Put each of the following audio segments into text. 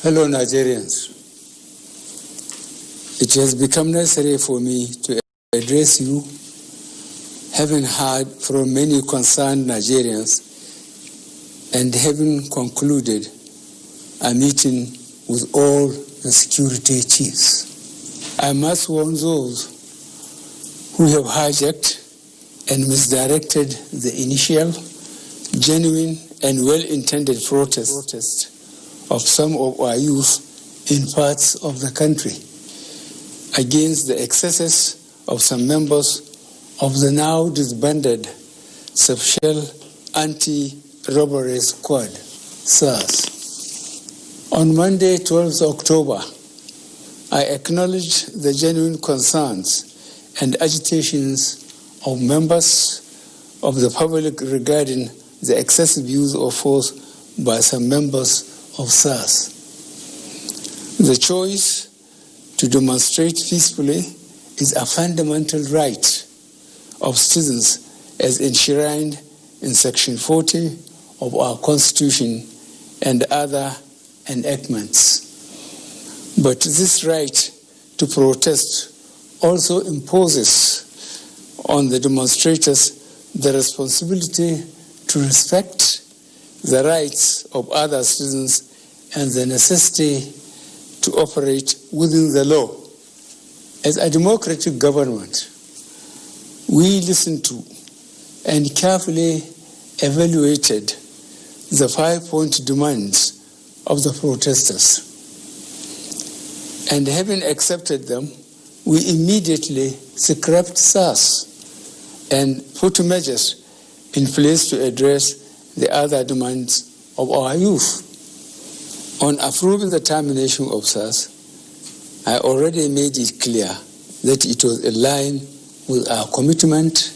Fellow Nigerians, it has become necessary for me to address you, having heard from many concerned Nigerians and having concluded a meeting with all the security chiefs. I must warn those who have hijacked and misdirected the initial, genuine and well-intended protest of some of our youth in parts of the country against the excesses of some members of the now disbanded Special Anti-Robbery Squad, SARS. On Monday, 12th October, I acknowledge the genuine concerns and agitations of members of the public regarding the excessive use of force by some members of SARS. The choice to demonstrate peacefully is a fundamental right of citizens as enshrined in Section 40 of our Constitution and other enactments. But this right to protest also imposes on the demonstrators the responsibility to respect the rights of other citizens and the necessity to operate within the law. As a democratic government, we listened to and carefully evaluated the 5-point demands of the protesters. And having accepted them, we immediately scrapped SARS and put measures in place to address the other demands of our youth. On approving the termination of SARS, I already made it clear that it was in line with our commitment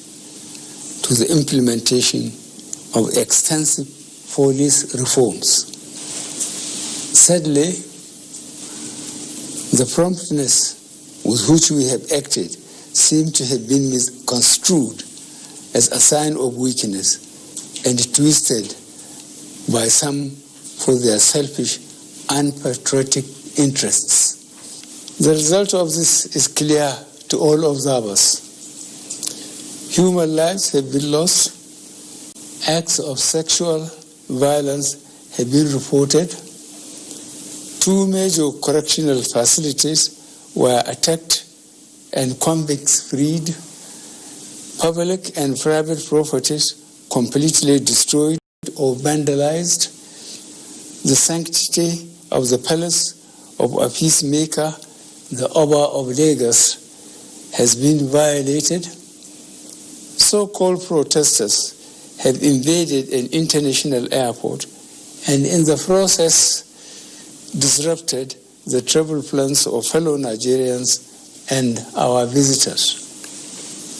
to the implementation of extensive police reforms. Sadly, the promptness with which we have acted seemed to have been misconstrued as a sign of weakness and twisted by some for their selfish, unpatriotic interests. The result of this is clear to all observers. Human lives have been lost, acts of sexual violence have been reported, 2 major correctional facilities were attacked and convicts freed, public and private properties completely destroyed or vandalized, the sanctity of the palace of a peacemaker, the Oba of Lagos, has been violated. So-called protesters have invaded an international airport and in the process disrupted the travel plans of fellow Nigerians and our visitors.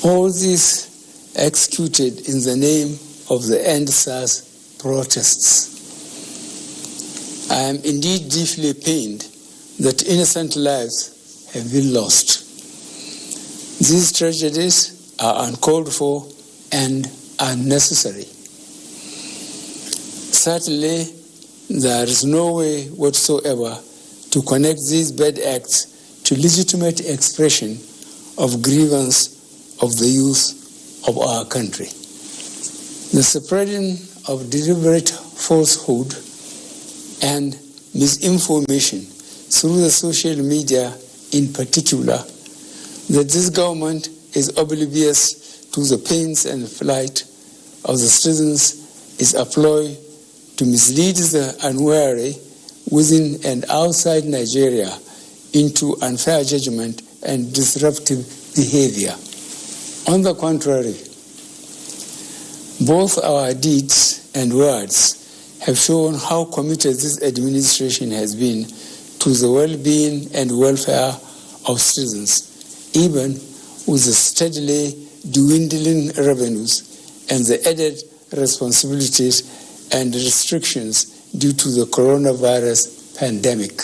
All this executed in the name of the End SARS protests. I am indeed deeply pained that innocent lives have been lost. These tragedies are uncalled for and unnecessary. Certainly, there is no way whatsoever to connect these bad acts to legitimate expression of grievance of the youth of our country. The spreading of deliberate falsehood and misinformation through the social media in particular, that this government is oblivious to the pains and plight of the citizens is a ploy to mislead the unwary within and outside Nigeria into unfair judgment and disruptive behavior. On the contrary, both our deeds and words have shown how committed this administration has been to the well-being and welfare of citizens, even with the steadily dwindling revenues and the added responsibilities and restrictions due to the coronavirus pandemic.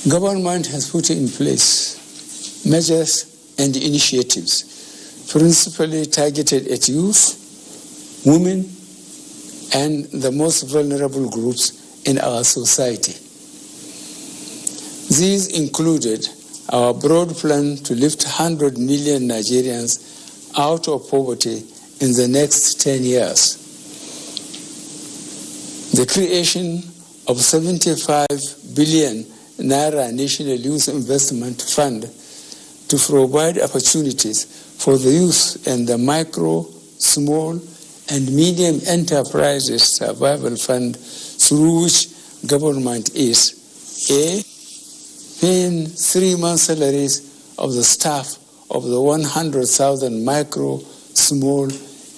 Government has put in place measures and initiatives principally targeted at youth, women, and the most vulnerable groups in our society. These included our broad plan to lift 100 million Nigerians out of poverty in the next 10 years. The creation of 75 billion Naira National Youth Investment Fund to provide opportunities for the youth and the micro, small, and medium enterprises survival fund, through which government is A, paying 3 months' salaries of the staff of the 100,000 micro, small,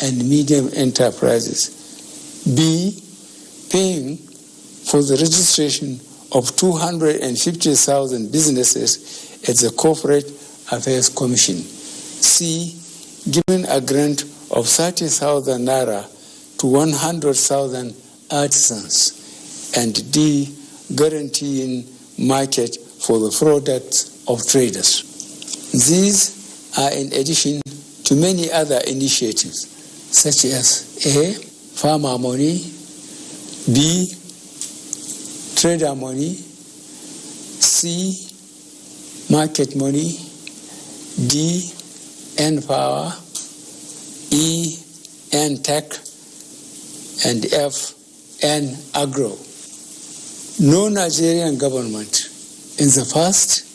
and medium enterprises. B, paying for the registration of 250,000 businesses at the Corporate Affairs Commission. C, giving a grant of 30,000 Naira to 100,000 artisans. And D, guaranteeing market for the products of traders. These are in addition to many other initiatives, such as A, farmer money, B, trader money, C, market money, D, N-Power, E, N-Tech, and F, N-Agro. No Nigerian government in the past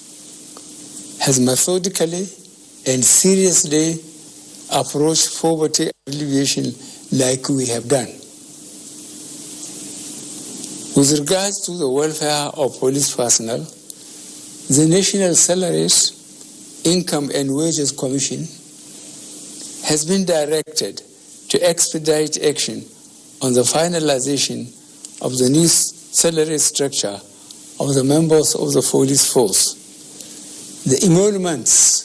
has methodically and seriously approached poverty alleviation like we have done. With regards to the welfare of police personnel, the National Salaries, Income and Wages Commission has been directed to expedite action on the finalization of the new salary structure of the members of the police force. The emoluments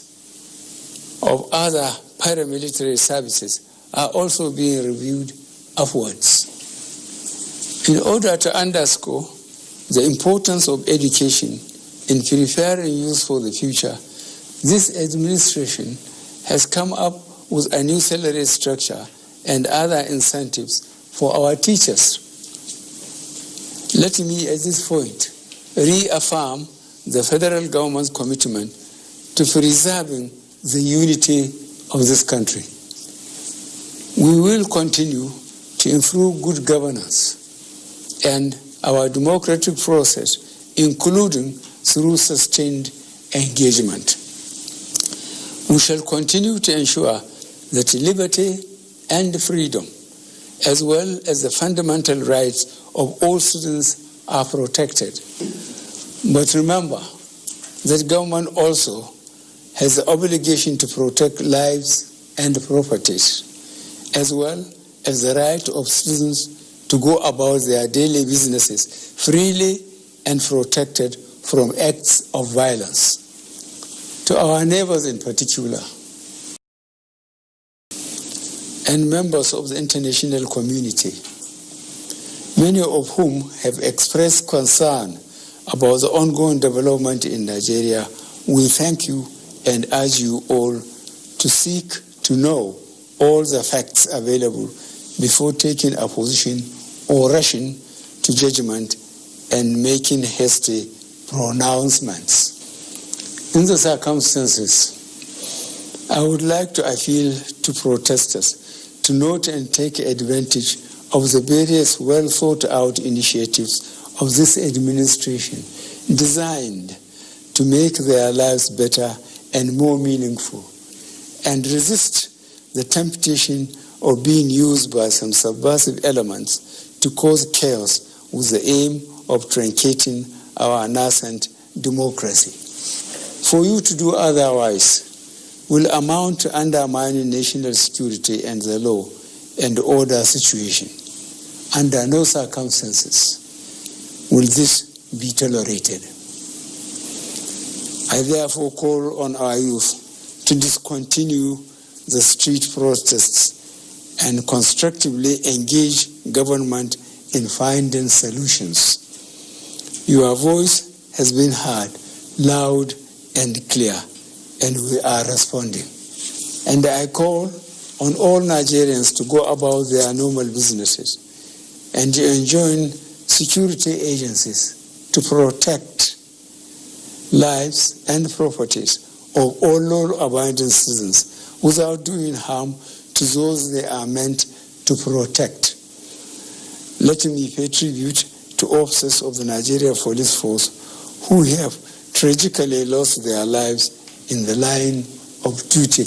of other paramilitary services are also being reviewed upwards. In order to underscore the importance of education in preparing youth for the future, this administration has come up with a new salary structure and other incentives for our teachers. Let me at this point reaffirm the federal government's commitment to preserving the unity of this country. We will continue to improve good governance and our democratic process, including through sustained engagement. We shall continue to ensure that liberty and freedom, as well as the fundamental rights of all citizens, are protected. But remember that government also has the obligation to protect lives and properties, as well as the right of citizens to go about their daily businesses freely and protected from acts of violence. To our neighbors in particular, and members of the international community, many of whom have expressed concern about the ongoing development in Nigeria, we thank you and urge you all to seek to know all the facts available before taking a position or rushing to judgment and making hasty pronouncements. In the circumstances, I would like to appeal to protesters to note and take advantage of the various well-thought-out initiatives of this administration designed to make their lives better and more meaningful, and resist the temptation of being used by some subversive elements to cause chaos with the aim of truncating our nascent democracy. For you to do otherwise will amount to undermining national security and the law and order situation. Under no circumstances will this be tolerated. I therefore call on our youth to discontinue the street protests and constructively engage government in finding solutions. Your voice has been heard loud and clear, and we are responding. And I call on all Nigerians to go about their normal businesses and to enjoin security agencies to protect lives, and properties of all law-abiding citizens without doing harm to those they are meant to protect. Let me pay tribute to officers of the Nigeria Police Force who have tragically lost their lives in the line of duty.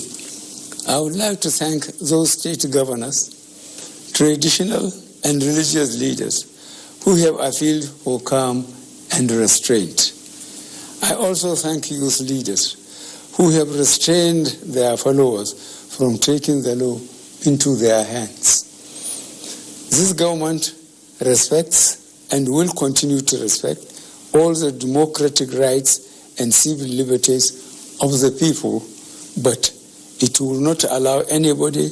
I would like to thank those state governors, traditional and religious leaders who have appealed for calm and restraint. I also thank youth leaders who have restrained their followers from taking the law into their hands. This government respects and will continue to respect all the democratic rights and civil liberties of the people, but it will not allow anybody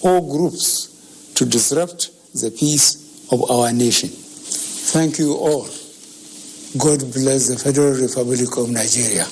or groups to disrupt the peace of our nation. Thank you all. God bless the Federal Republic of Nigeria.